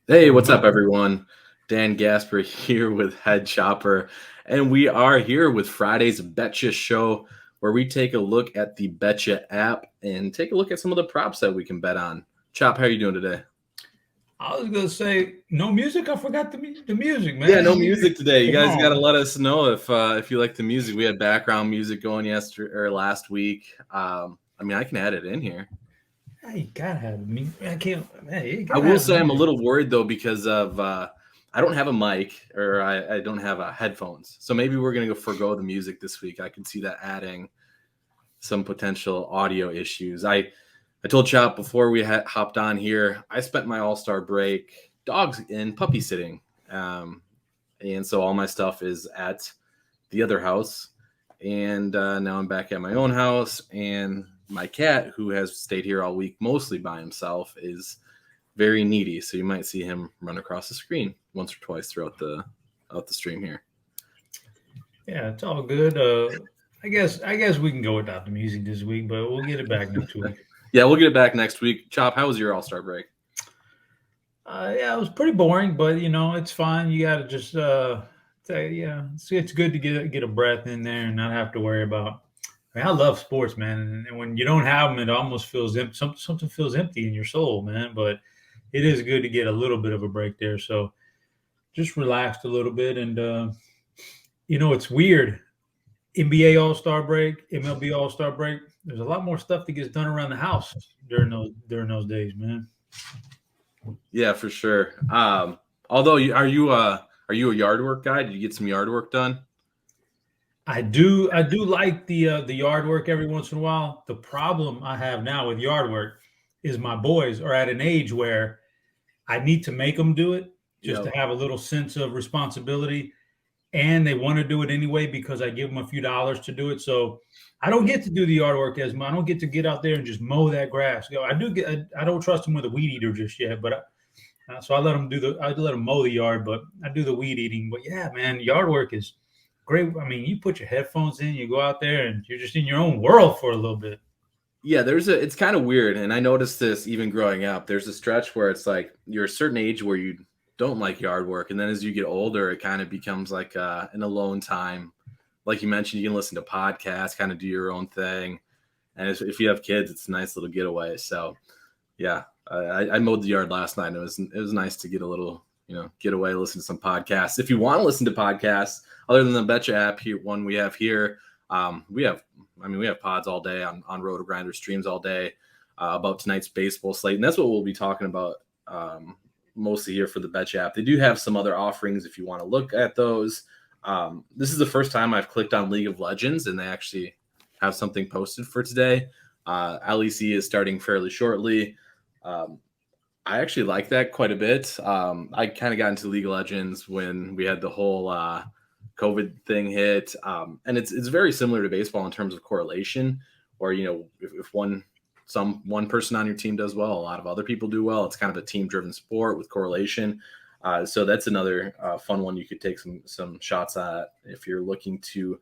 Hey, what's up, everyone? Dan Gaspar here with HeadChopper, and we are here with Friday's Betcha show, where we take a look at the Betcha app and take a look at some of the props that we can bet on. Chop, how are you doing today? I was gonna say no music. I forgot the music, Yeah, man. no music today. You Come guys got to on. let us know if you like the music. We had background music going yesterday or last week. I can add it in here. Hey, you gotta have me. I can't. Hey, you I gotta will have say I'm a music. little worried though because of I don't have a mic or I don't have headphones. So maybe we're gonna go forego the music this week. I can see that adding some potential audio issues. I told Chop before we hopped on here. I spent my All-Star break dogs and puppy sitting, and so all my stuff is at the other house. And now I'm back at my own house, and my cat, who has stayed here all week mostly by himself, is very needy. So you might see him run across the screen once or twice throughout the stream here. Yeah, it's all good. I guess we can go without the music this week, but we'll get it back next week. Yeah, we'll get it back next week. Chop, how was your All-Star break? Yeah, it was pretty boring, but it's fine. You gotta just say, yeah, it's good to get a breath in there and not have to worry about. I love sports, man, and when you don't have them, it almost feels empty. Something feels empty in your soul, man. But it is good to get a little bit of a break there. So just relaxed a little bit, and it's weird. NBA All Star break, MLB All Star break. There's a lot more stuff that gets done around the house during those days, man. Yeah, for sure. Although, are you a yard work guy? Did you get some yard work done? I do like the yard work every once in a while. The problem I have now with yard work is my boys are at an age where I need to make them do it just to Yep. have a little sense of responsibility, and they want to do it anyway because I give them a few dollars to do it. So I don't get to do the yard work as much. I don't get to get out there and just mow that grass. I do get. I don't trust them with a weed eater just yet, but so I let them I let them mow the yard, but I do the weed eating. But yeah, man, yard work is great. I mean, you put your headphones in, you go out there, and you're just in your own world for a little bit. Yeah, it's kind of weird, and I noticed this even growing up. There's a stretch where it's like you're a certain age where you don't like yard work, and then as you get older, it kind of becomes like an alone time. Like you mentioned, you can listen to podcasts, kind of do your own thing, and if you have kids, it's a nice little getaway. So yeah, I mowed the yard last night. And it was nice to get a little get away, listen to some podcasts. If you want to listen to podcasts other than the Betcha app here, one we have here, we have pods all day on RotoGrinders, streams all day about tonight's baseball slate, and that's what we'll be talking about mostly here for the Betcha app. They do have some other offerings if you want to look at those. This is the first time I've clicked on League of Legends, and they actually have something posted for today. LEC is starting fairly shortly. I actually like that quite a bit. I kind of got into League of Legends when we had the whole COVID thing hit, and it's very similar to baseball in terms of correlation. Or if one person on your team does well, a lot of other people do well. It's kind of a team driven sport with correlation. So that's another fun one you could take some shots at if you're looking to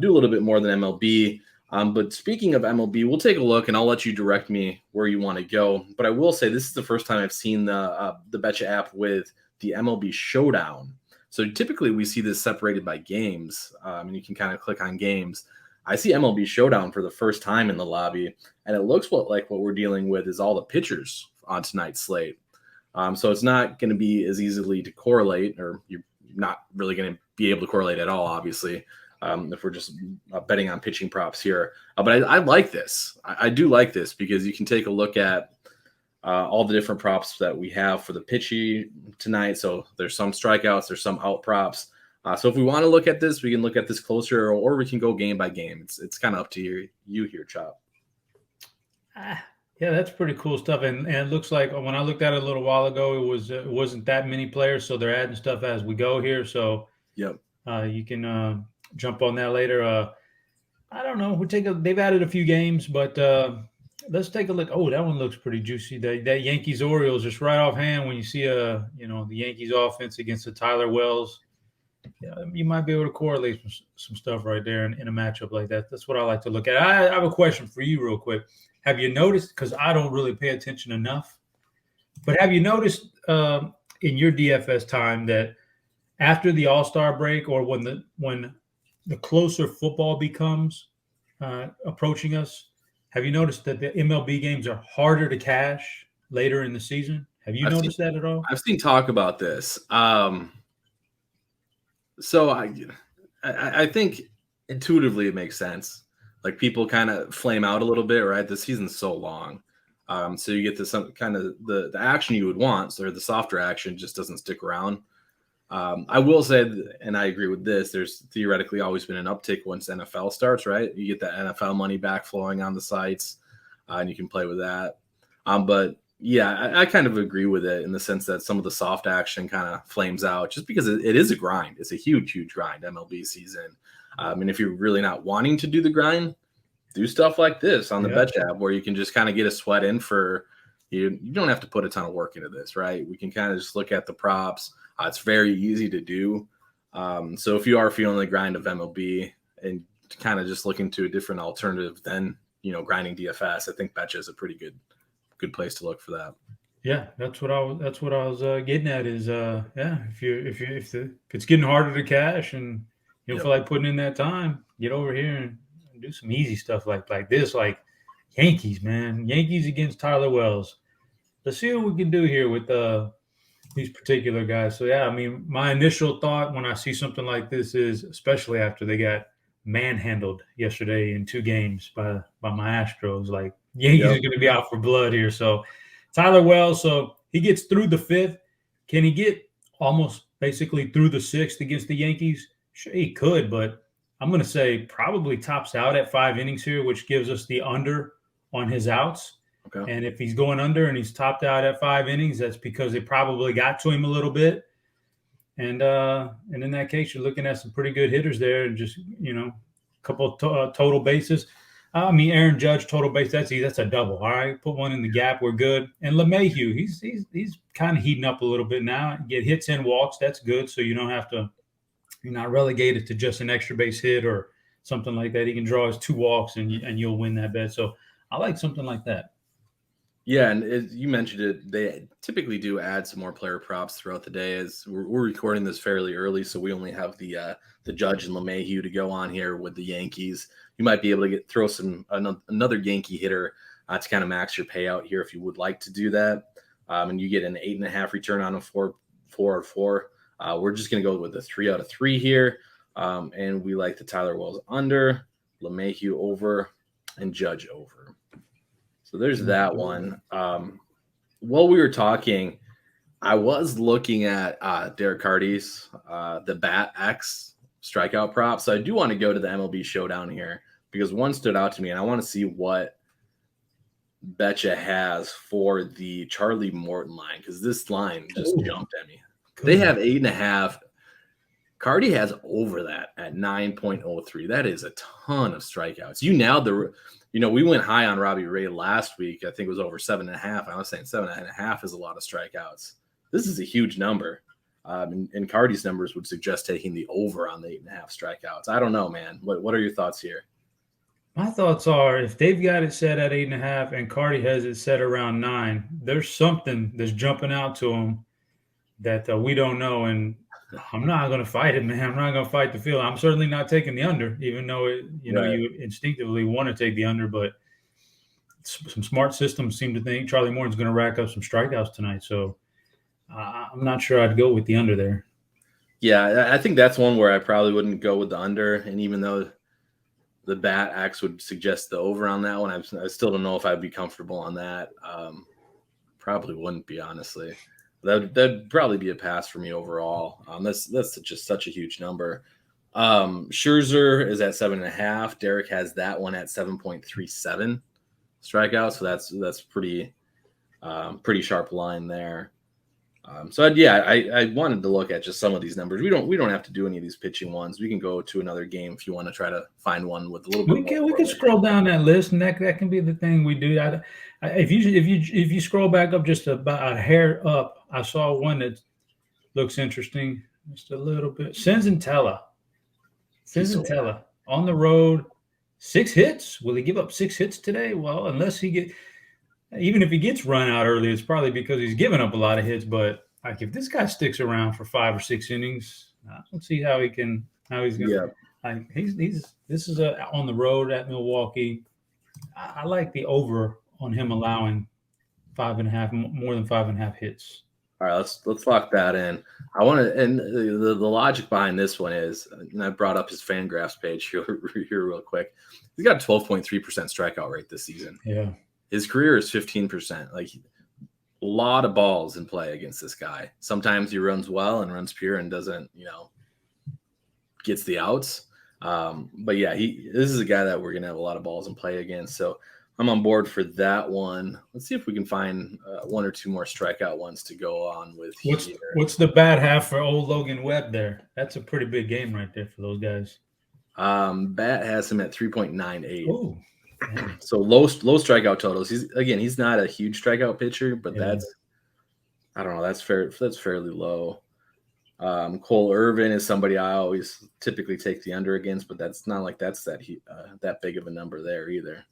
do a little bit more than MLB. But speaking of MLB, we'll take a look, and I'll let you direct me where you want to go. But I will say this is the first time I've seen the Betcha app with the MLB Showdown. So typically we see this separated by games, and you can kind of click on games. I see MLB Showdown for the first time in the lobby, and it looks like what we're dealing with is all the pitchers on tonight's slate. So it's not going to be as easily to correlate, or you're not really going to be able to correlate at all, obviously. If we're just betting on pitching props here. But I like this. I do like this because you can take a look at all the different props that we have for the pitchy tonight. So there's some strikeouts, there's some out props. So if we want to look at this, we can look at this closer, or we can go game by game. It's kind of up to you here, Chop. Yeah, that's pretty cool stuff. And it looks like when I looked at it a little while ago, it wasn't that many players, so they're adding stuff as we go here. So Yep. you can jump on that later. I don't know. They've added a few games, but let's take a look. Oh, that one looks pretty juicy. That Yankees Orioles just right offhand when you see the Yankees offense against the Tyler Wells. Yeah, you might be able to correlate some stuff right there in a matchup like that. That's what I like to look at. I have a question for you, real quick. Have you noticed? Because I don't really pay attention enough. But have you noticed in your DFS time that after the All-Star break, or when the closer football becomes approaching us, have you noticed that the MLB games are harder to cash later in the season? Have you noticed that at all? I've seen talk about this. So I think intuitively it makes sense. Like people kind of flame out a little bit, right? The season's so long. So you get to some kind of the action you would want, or the softer action just doesn't stick around. I will say, and I agree with this, there's theoretically always been an uptick once NFL starts, right? You get that NFL money back flowing on the sites, and you can play with that. But yeah, I kind of agree with it in the sense that some of the soft action kind of flames out just because it is a grind. It's a huge, huge grind, MLB season. And if you're really not wanting to do the grind, do stuff like this on the Betcha App where you can just kind of get a sweat in for you. You don't have to put a ton of work into this, right? We can kind of just look at the props. It's very easy to do. So if you are feeling the grind of MLB and kind of just looking to a different alternative than, grinding DFS, I think Betcha is a pretty good place to look for that. Yeah, that's what I was getting at is if it's getting harder to cash and you don't feel like putting in that time, get over here and do some easy stuff like this, like Yankees, man. Yankees against Tyler Wells. Let's see what we can do here with these particular guys. So yeah, I mean, my initial thought when I see something like this is, especially after they got manhandled yesterday in 2 games by my Astros, like Yankees are going to be out for blood here. So Tyler Wells, so he gets through the 5th. Can he get almost basically through the 6th against the Yankees? Sure, he could, but I'm going to say probably tops out at 5 innings here, which gives us the under on his outs. Okay. And if he's going under and he's topped out at 5 innings, that's because it probably got to him a little bit. And in that case, you're looking at some pretty good hitters there, and just a couple of total bases. I mean, Aaron Judge total base, that's a double. All right, put one in the gap, we're good. And LeMahieu, he's kind of heating up a little bit now. Get hits and walks, that's good. So you don't have to, you're not relegated to just an extra base hit or something like that. He can draw his 2 walks and you'll win that bet. So I like something like that. Yeah, and as you mentioned it, they typically do add some more player props throughout the day. As we're recording this fairly early, so we only have the Judge and LeMahieu to go on here with the Yankees. You might be able to throw another Yankee hitter to kind of max your payout here if you would like to do that. And you get an 8.5 return on a 4 or 4. We're just going to go with a 3 out of 3 here, and we like the Tyler Wells under, LeMahieu over, and Judge over. So there's that one. While we were talking, I was looking at Derek Carty's the Bat X strikeout prop. So I do want to go to the MLB Showdown here because one stood out to me, and I want to see what Betcha has for the Charlie Morton line because this line just jumped at me. Cool. They have 8.5. Carty has over that at 9.03. That is a ton of strikeouts. You nailed we went high on Robbie Ray last week. I think it was over 7.5. I was saying 7.5 is a lot of strikeouts. This is a huge number. And Carty's numbers would suggest taking the over on the 8.5 strikeouts. I don't know, man. What are your thoughts here? My thoughts are if they've got it set at 8.5 and Carty has it set around 9, there's something that's jumping out to him that we don't know. And I'm not going to fight it, man. I'm not going to fight the field. I'm certainly not taking the under, even though you instinctively want to take the under. But some smart systems seem to think Charlie Morton's going to rack up some strikeouts tonight. So I'm not sure I'd go with the under there. Yeah, I think that's one where I probably wouldn't go with the under. And even though the Bat X would suggest the over on that one, I still don't know if I'd be comfortable on that. Probably wouldn't be, honestly. That'd probably be a pass for me overall. That's just such a huge number. Scherzer is at 7.5. Derek has that one at 7.37 strikeouts. So that's pretty sharp line there. I wanted to look at just some of these numbers. We don't have to do any of these pitching ones. We can go to another game if you want to try to find one with a little bit more. We can scroll down that list, and that can be the thing we do. If you scroll back up just about a hair up, I saw one that looks interesting just a little bit. Senzatella on the road, 6 hits. Will he give up 6 hits today? Well, unless he even if he gets run out early, it's probably because he's giving up a lot of hits. But like if this guy sticks around for 5 or 6 innings, let's see how he's going. Yeah. Like he's this is on the road at Milwaukee. I like the over on him allowing 5.5, more than 5.5 hits. All right, let's lock that in. I want to, and the logic behind this one is, and I brought up his FanGraphs page here real quick. He's got a 12.3% strikeout rate this season. Yeah, his career is 15%. Like a lot of balls in play against this guy. Sometimes he runs well and runs pure and doesn't, gets the outs. But yeah, this is a guy that we're gonna have a lot of balls in play against. So I'm on board for that one. Let's see if we can find one or two more strikeout ones to go on with. What's the bad half for old Logan Webb there? That's a pretty big game right there for those guys. Bat has him at 3.98. Oh, so low strikeout totals. He's not a huge strikeout pitcher, but that's, I don't know, that's fairly low. Cole Irvin is somebody I always typically take the under against, but that's not like that's that big of a number there either.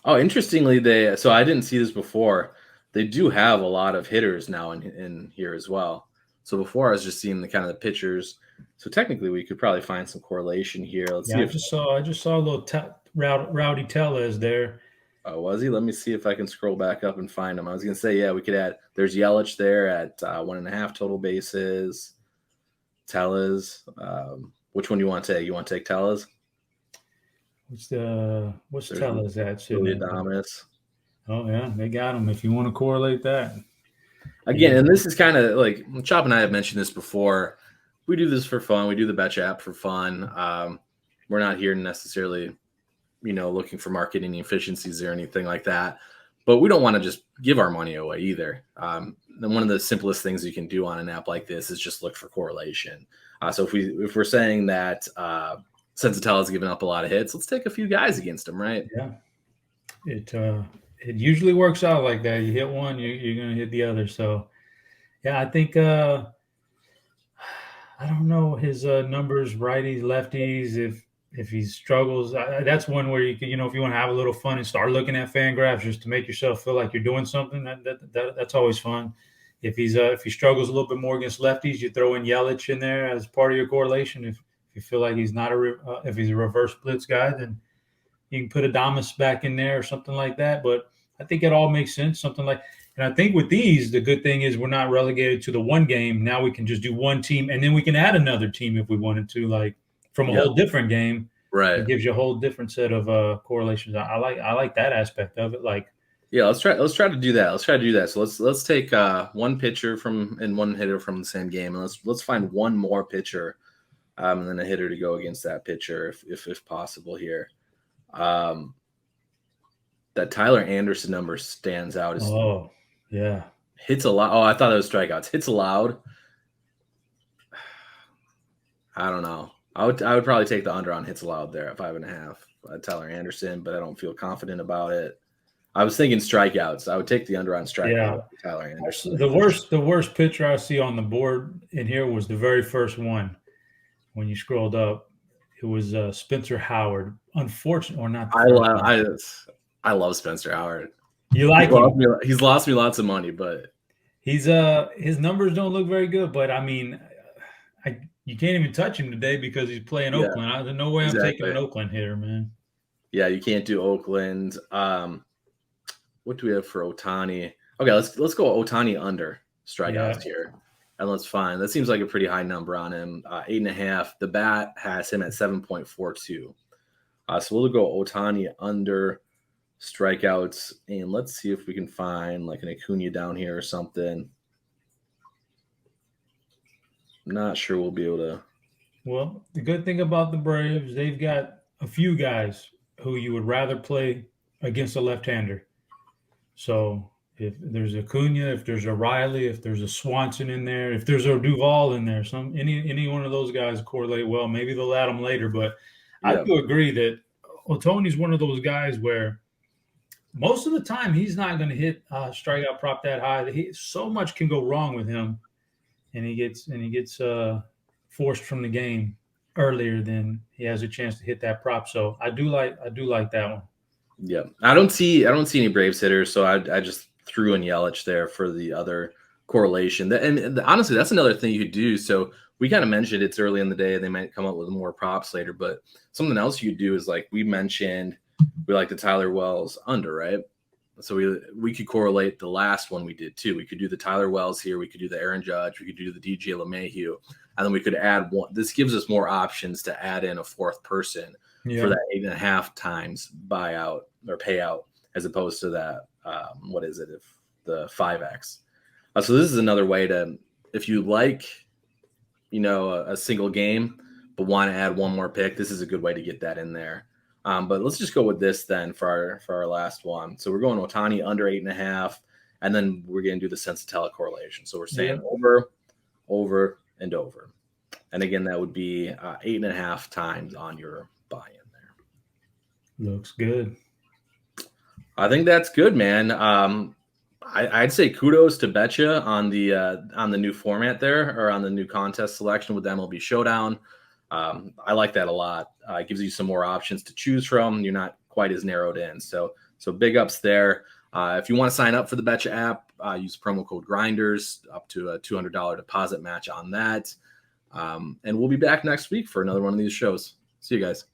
Oh, interestingly, so I didn't see this before. They do have a lot of hitters now in here as well. So before I was just seeing the kind of the pitchers. So technically, we could probably find some correlation here. Let's see. I just saw a little Rowdy Tellez there. Oh, was he? Let me see if I can scroll back up and find him. I was going to say, yeah, we could add. There's Yelich there at 1.5 total bases. Tellez. Which one do you want to take? You want to take Tellez? What's Tellez at? Adames. Oh yeah, they got him. If you want to correlate that. Again, and this is kind of like Chop and I have mentioned this before. We do this for fun. We do the Betcha app for fun. We're not here necessarily, looking for marketing efficiencies or anything like that. But we don't want to just give our money away either. And one of the simplest things you can do on an app like this is just look for correlation. So if we're saying that Sensatella has given up a lot of hits, let's take a few guys against him, right? Yeah. It usually works out like that. You hit one, you're going to hit the other. So, yeah, I think I don't know his numbers, righties, lefties. If he struggles, that's one where you can, if you want to have a little fun and start looking at FanGraphs just to make yourself feel like you're doing something, that's always fun. If he struggles a little bit more against lefties, you throw in Yelich in there as part of your correlation. If you feel like he's not if he's a reverse blitz guy, then you can put Adames back in there or something like that. But I think it all makes sense. And I think with these, the good thing is we're not relegated to the one game. Now we can just do one team, and then we can add another team if we wanted to, like from a whole different game. Right. It gives you a whole different set of correlations. I like that aspect of it. Like, yeah, let's try to do that. So let's take one pitcher and one hitter from the same game, and let's find one more pitcher, and then a hitter to go against that pitcher if possible here. That Tyler Anderson number stands out. Yeah. Hits allowed. Oh, I thought it was strikeouts. Hits allowed. I don't know. I would probably take the under on hits allowed there at 5.5. Tyler Anderson, but I don't feel confident about it. I was thinking strikeouts. I would take the under on strikeouts. Yeah. Tyler Anderson. The worst pitcher I see on the board in here was the very first one. When you scrolled up, it was Spencer Howard. Unfortunately, or not. I love Spencer Howard. You like him? He's lost me lots of money, but his numbers don't look very good. But I mean, you can't even touch him today because he's playing Oakland. There's no way I'm taking an Oakland hitter, man. Yeah, you can't do Oakland. What do we have for Ohtani? Okay, let's go Ohtani under strikeouts here, and let's find. That seems like a pretty high number on him. 8.5. The bat has him at 7.42. So we'll go Ohtani under strikeouts, and let's see if we can find like an Acuna down here or something. I'm not sure we'll be able to. Well, the good thing about the Braves, they've got a few guys who you would rather play against a left-hander. So if there's Acuna, if there's a Riley, if there's a Swanson in there, if there's a Duvall in there, any one of those guys correlate well. Maybe they'll add them later, but I do agree that Ohtani's one of those guys where most of the time he's not going to hit strikeout prop that high. So much can go wrong with him, and he gets forced from the game earlier than he has a chance to hit that prop. So I do like that one. Yeah, I don't see any Braves hitters, so I just threw in Yelich there for the other correlation. Honestly, that's another thing you could do. So we kind of mentioned it's early in the day; they might come up with more props later. But something else you could do is like we mentioned, we like the Tyler Wells under, right? So we could correlate the last one we did too. We could do the Tyler Wells here. We could do the Aaron Judge. We could do the DJ LeMahieu, and then we could add one. This gives us more options to add in a fourth person for that 8.5 times buyout or payout, as opposed to that what is it, if the 5x. So this is another way to, if you like, a single game but want to add one more pick, this is a good way to get that in there. But let's just go with this then for our last one. So we're going Ohtani under 8.5, and then we're going to do the Sensatella correlation. So we're saying over, and over. And again, that would be 8.5 times on your buy-in there. Looks good. I think that's good, man. I'd say kudos to Betcha on the new format there, or on the new contest selection with the MLB Showdown. I like that a lot. It gives you some more options to choose from. You're not quite as narrowed in. So big ups there. If you want to sign up for the Betcha app, use promo code Grinders, up to a $200 deposit match on that. And we'll be back next week for another one of these shows. See you guys.